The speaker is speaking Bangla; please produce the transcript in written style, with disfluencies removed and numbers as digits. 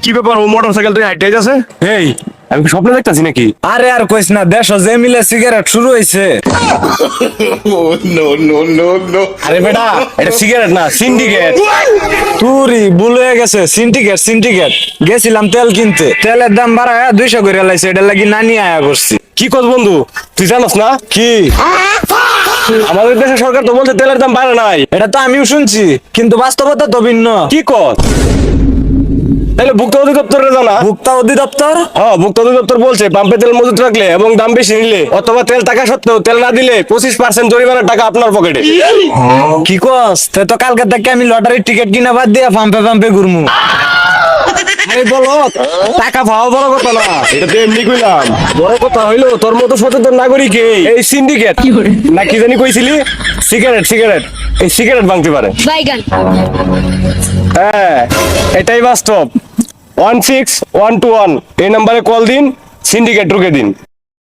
কি ব্যাপার, ও মোটরসাইকেল তুই হাইটে আছে? এই আমি কি স্বপ্ন দেখতাছি নাকি? আরে আর কইস না, দেশ যে মিলে সিগারেট শুরু হইছে। আরে বেটা, এটা সিগারেট না, সিন্ডিকেট। তুরি ভুল হয়ে গেছে, সিন্ডিকেট সিন্ডিকেট। গেছিলাম তেল কিনতে, তেলের দাম বাড়ায় 200 করে লাইছে, এটা লাগি নানি আয়া করছি। কি কস বন্ধু, তুই জানাস না? কি? আমাদের দেশের সরকার তো বলছে তেলের দাম বাড়ে নাই। এটা তো আমিও শুনছি, কিন্তু বাস্তবতা তো ভিন্ন। কি কস? তাহলে ভোক্তা অধিদপ্তরে জানা। ভোক্তা অধিদপ্তর? হ্যাঁ, ভোক্তা অধিদপ্তর বলছে পাম্পে তেল মজুত রাখলে এবং দাম বেশি নিলে অথবা তেল টাকা সত্ত্বেও তেল না দিলে 25% জরিমানার টাকা আপনার পকেটে। কি কস? তাই তো কালকে থেকে আমি লটারির টিকিট কিনা বাদ দিয়া পাম্পে পাম্পে ঘুরমু। আরে বলো, টাকা পাওয়া বড় কথা না, এটা তো এমনি কইলাম। বড় কথা হইলো তোর মতো সচেতন নাগরিক এই সিন্ডিকেট না কি জানি কইছিলি, সিগারেট সিগারেট, এই সিগারেট ভাঙতে পারে। বাইগান। হ্যাঁ, এটাই বাস্তব। 16121 এই নাম্বারে কল দিন, সিন্ডিকেট ঢুকে দিন।